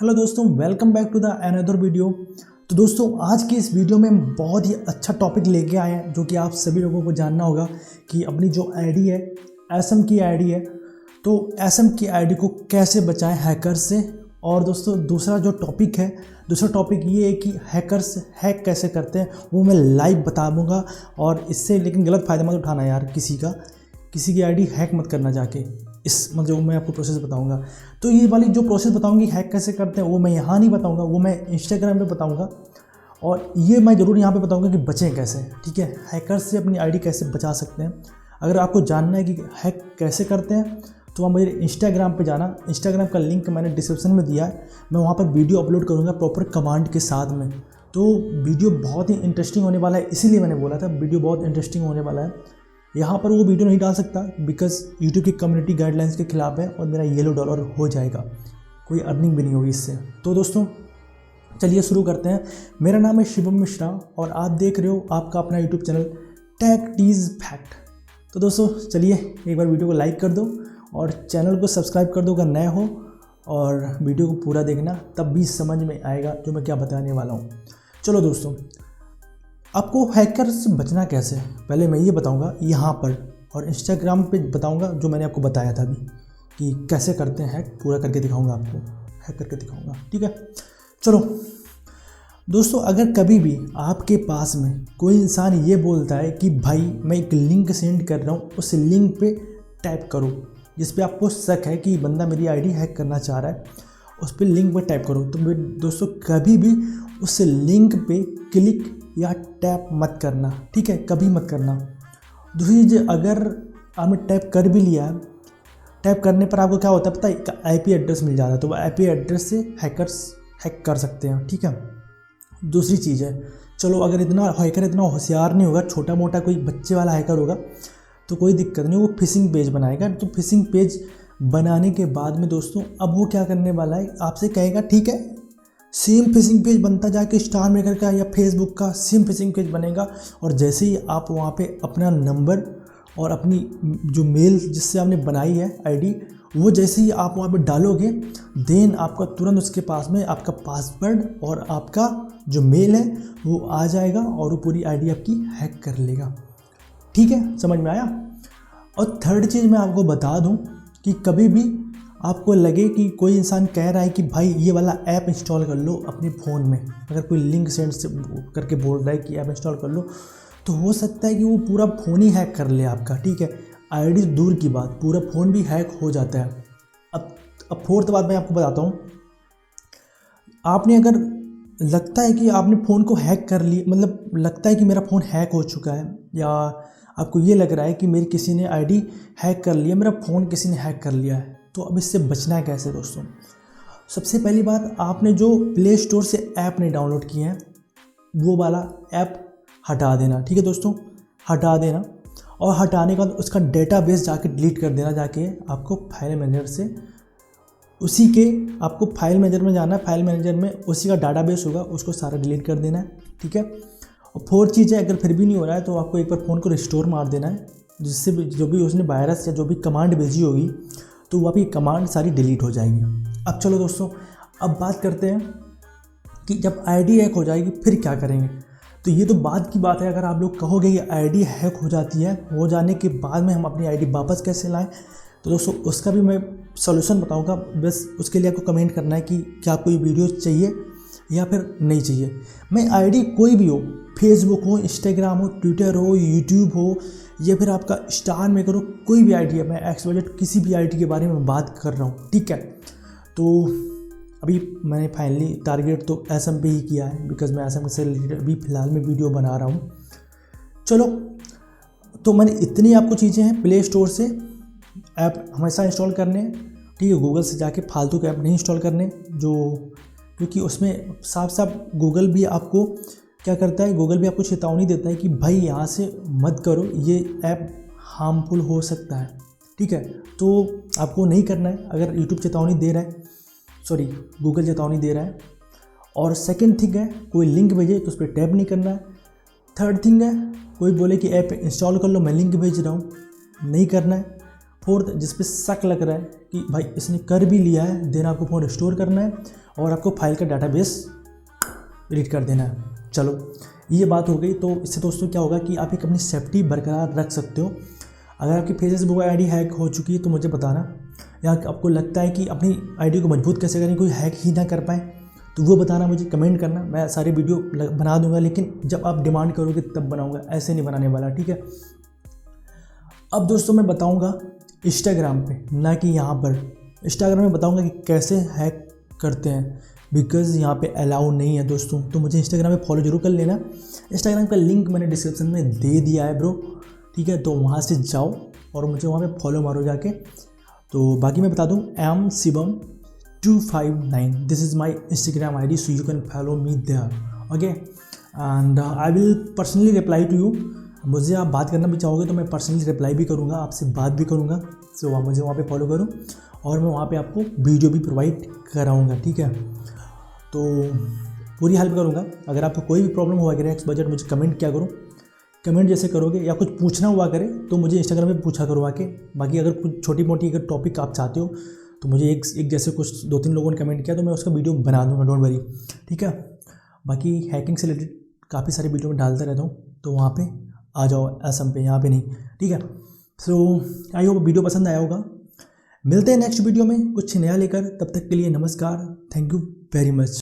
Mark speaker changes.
Speaker 1: Hello दोस्तों, welcome back to the another video. तो दोस्तों, आज की इस वीडियो में हम बहुत ही अच्छा टॉपिक लेके आए हैं जो कि आप सभी लोगों को जानना होगा कि अपनी जो आईडी है, एसएम की आईडी है, तो एसएम की आईडी को कैसे बचाएं हैकर्स से। और दोस्तों दूसरा टॉपिक ये है कि हैकर्स हैक कैसे करते हैं, वो मैं लाइव बता दूँगा। और इससे लेकिन गलत फ़ायदा मत उठाना यार, किसी की आईडी हैक मत करना जाके। जो मैं आपको प्रोसेस बताऊंगा, तो ये वाली जो प्रोसेस बताऊंगी हैक कैसे करते हैं, वो मैं यहाँ नहीं बताऊंगा, वो मैं इंस्टाग्राम पे बताऊंगा। और ये मैं ज़रूर यहाँ पे बताऊंगा कि बचें कैसे, ठीक है, हैकर्स से अपनी आईडी कैसे बचा सकते हैं। अगर आपको जानना है कि हैक कैसे करते हैं तो आप मेरे इंस्टाग्राम पे जाना। इंस्टाग्राम का लिंक मैंने डिस्क्रिप्शन में दिया है, मैं वहाँ पर वीडियो अपलोड करूँगा प्रॉपर कमांड के साथ में। तो वीडियो बहुत ही इंटरेस्टिंग होने वाला है, इसीलिए मैंने बोला था वीडियो बहुत इंटरेस्टिंग होने वाला है। यहाँ पर वो वीडियो नहीं डाल सकता बिकॉज यूट्यूब की कम्युनिटी गाइडलाइंस के खिलाफ है और मेरा $1 हो जाएगा, कोई अर्निंग भी नहीं होगी इससे। तो दोस्तों चलिए शुरू करते हैं। मेरा नाम है शिवम मिश्रा और आप देख रहे हो आपका अपना यूट्यूब चैनल टेक टीज फैक्ट। तो दोस्तों चलिए एक बार वीडियो को लाइक कर दो और चैनल को सब्सक्राइब कर दो अगर नए हो, और वीडियो को पूरा देखना, तब भी समझ में आएगा जो मैं क्या बताने वाला हूँ। चलो दोस्तों, आपको हैकर से बचना कैसे पहले मैं ये बताऊंगा यहाँ पर, और इंस्टाग्राम पे बताऊंगा जो मैंने आपको बताया था अभी कि कैसे करते हैं हैक, पूरा करके दिखाऊंगा आपको, हैक करके दिखाऊंगा, ठीक है। चलो दोस्तों, अगर कभी भी आपके पास में कोई इंसान ये बोलता है कि भाई मैं एक लिंक सेंड कर रहा हूँ, उस लिंक पे टैप करो, जिस पे आपको शक है कि बंदा मेरी आईडी हैक करना चाह रहा है, उस पर लिंक पे टैप करो, तो दोस्तों कभी भी उस लिंक पे क्लिक या टैप मत करना, ठीक है, कभी मत करना। दूसरी चीज़, अगर आपने टैप कर भी लिया, टैप करने पर आपको क्या होता है पता है, एक आईपी एड्रेस मिल जाता है, तो वो आईपी एड्रेस से हैकर्स हैक कर सकते हैं, ठीक है। दूसरी चीज़ है, चलो अगर हैकर इतना होशियार नहीं होगा, छोटा मोटा कोई बच्चे वाला हैकर होगा तो कोई दिक्कत नहीं, वो फिशिंग पेज बनाएगा। तो फिशिंग पेज बनाने के बाद में दोस्तों अब वो क्या करने वाला है, आपसे कहेगा ठीक है, सेम फिशिंग पेज बनता जाके स्टार मेकर का या फेसबुक का सेम फिशिंग पेज बनेगा, और जैसे ही आप वहाँ पे अपना नंबर और अपनी जो मेल जिससे आपने बनाई है आईडी, वो जैसे ही आप वहाँ पे डालोगे, देन आपका तुरंत उसके पास में आपका पासवर्ड और आपका जो मेल है वो आ जाएगा और वो पूरी आईडी आपकी हैक कर लेगा, ठीक है, समझ में आया। और थर्ड चीज़ मैं आपको बता दूँ कि कभी भी आपको लगे कि कोई इंसान कह रहा है कि भाई ये वाला ऐप इंस्टॉल कर लो अपने फ़ोन में, अगर कोई लिंक सेंड करके बोल रहा है कि ऐप इंस्टॉल कर लो, तो हो सकता है कि वो पूरा फ़ोन ही हैक कर ले आपका, ठीक है। आईडी दूर की बात, पूरा फ़ोन भी हैक हो जाता है। अब फोर्थ बात मैं आपको बताता हूँ, आपने अगर लगता है कि आपने फ़ोन को हैक कर लिया, मतलब लगता है कि मेरा फ़ोन हैक हो चुका है, या आपको ये लग रहा है कि मेरी किसी ने आईडी हैक कर लिया, मेरा फ़ोन किसी ने हैक कर लिया है, तो अब इससे बचना है कैसे दोस्तों। सबसे पहली बात, आपने जो प्ले स्टोर से ऐप नहीं डाउनलोड किए हैं वो वाला ऐप हटा देना, ठीक है दोस्तों, हटा देना। और हटाने के बाद उसका डेटाबेस जाके डिलीट कर देना, जाके आपको फाइल मैनेजर से आपको फाइल मैनेजर में जाना है, फाइल मैनेजर में उसी का डाटाबेस होगा, उसको सारा डिलीट कर देना है, ठीक है। और फोर्थ चीज़ है, अगर फिर भी नहीं हो रहा है तो आपको एक बार फ़ोन को रिस्टोर मार देना है, जिससे भी जो भी उसने वायरस या जो भी कमांड भेजी होगी तो वो आपकी कमांड सारी डिलीट हो जाएगी। अब चलो दोस्तों, अब बात करते हैं कि जब आईडी हैक हो जाएगी फिर क्या करेंगे। तो ये तो बाद की बात है, अगर आप लोग कहोगे कि आईडी हैक हो जाती है, हो जाने के बाद में हम अपनी आईडी वापस कैसे लाएं, तो दोस्तों उसका भी मैं सॉल्यूशन बताऊंगा। बस उसके लिए आपको कमेंट करना है कि क्या आपको ये वीडियो चाहिए या फिर नहीं चाहिए। मैं आईडी कोई भी हो, फेसबुक हो, इंस्टाग्राम हो, ट्विटर हो, यूट्यूब हो, या फिर आपका स्टार मेकर हो, कोई भी आईडी है, मैं XYZ किसी भी आईडी के बारे में बात कर रहा हूँ, ठीक है। तो अभी मैंने फाइनली टारगेट तो एसएम पे ही किया है, बिकॉज मैं एसएम से रिलेटेड अभी फ़िलहाल में वीडियो बना रहा हूँ। चलो, तो मैंने इतनी आपको चीज़ें हैं, प्ले स्टोर से ऐप हमेशा इंस्टॉल करने, ठीक है, गूगल से जाके फालतू के ऐप नहीं इंस्टॉल करने, क्योंकि उसमें साफ साफ गूगल भी आपको क्या करता है, गूगल भी आपको चेतावनी देता है कि भाई यहाँ से मत करो, ये ऐप हार्मफुल हो सकता है, ठीक है। तो आपको नहीं करना है, अगर यूट्यूब चेतावनी दे रहा है, सॉरी गूगल चेतावनी दे रहा है। और सेकंड थिंग है, कोई लिंक भेजे तो उस पर टैप नहीं करना है। थर्ड थिंग है, कोई बोले कि ऐप इंस्टॉल कर लो, मैं लिंक भेज रहा हूँ, नहीं करना है। फोर्थ, जिस पे शक लग रहा है कि भाई इसने कर भी लिया है, देन आपको फ़ोन रिस्टोर करना है और आपको फाइल का डाटाबेस एडिट कर देना है। चलो ये बात हो गई। तो इससे दोस्तों क्या होगा कि आप एक अपनी सेफ्टी बरकरार रख सकते हो। अगर आपकी फेसबुक आईडी हैक हो चुकी है तो मुझे बताना, या आपको लगता है कि अपनी आईडी को मजबूत कैसे करें, कोई हैक ही ना कर पाए, तो वो बताना, मुझे कमेंट करना। मैं सारी वीडियो बना दूंगा, लेकिन जब आप डिमांड करोगे तब बनाऊंगा, ऐसे नहीं बनाने वाला, ठीक है। अब दोस्तों मैं बताऊंगा इंस्टाग्राम पे, ना कि यहाँ पर। इंस्टाग्राम में बताऊंगा कि कैसे हैक करते हैं, बिकॉज़ यहाँ पे अलाउ नहीं है दोस्तों। तो मुझे इंस्टाग्राम पे फॉलो जरूर कर लेना। इंस्टाग्राम का लिंक मैंने डिस्क्रिप्शन में दे दिया है ब्रो, ठीक है। तो वहाँ से जाओ और मुझे वहाँ पे फॉलो मारो जाके। तो बाकी मैं बता दूँ, mshivam259, this is my Instagram ID, so you can follow me there, okay. And I will personally reply to you. मुझे आप बात करना भी चाहोगे तो मैं पर्सनली रिप्लाई भी करूँगा, आपसे बात भी करूँगा। सो आप मुझे वहाँ पे फॉलो करो और मैं वहाँ पे आपको वीडियो भी प्रोवाइड कराऊँगा, ठीक है। तो पूरी हेल्प करूँगा। अगर आपको कोई भी प्रॉब्लम हुआ करे एक्स बजट, मुझे कमेंट क्या करो, कमेंट जैसे करोगे, या कुछ पूछना हुआ करे तो मुझे इंस्टाग्राम पे पूछा करो आके। बाकी अगर कुछ छोटी मोटी अगर टॉपिक आप चाहते हो तो मुझे एक जैसे कुछ 2-3 लोगों ने कमेंट किया तो मैं उसका वीडियो बना दूँगा, डोंट वरी, ठीक है। बाकी हैकिंग से रिलेटेड काफ़ी सारी वीडियो में डालता रहता हूँ, तो वहाँ पे आ जाओ, असम पे, यहाँ पे नहीं, ठीक है। सो आई होप वीडियो पसंद आया होगा। मिलते हैं नेक्स्ट वीडियो में कुछ नया लेकर, तब तक के लिए नमस्कार, थैंक यू वेरी मच।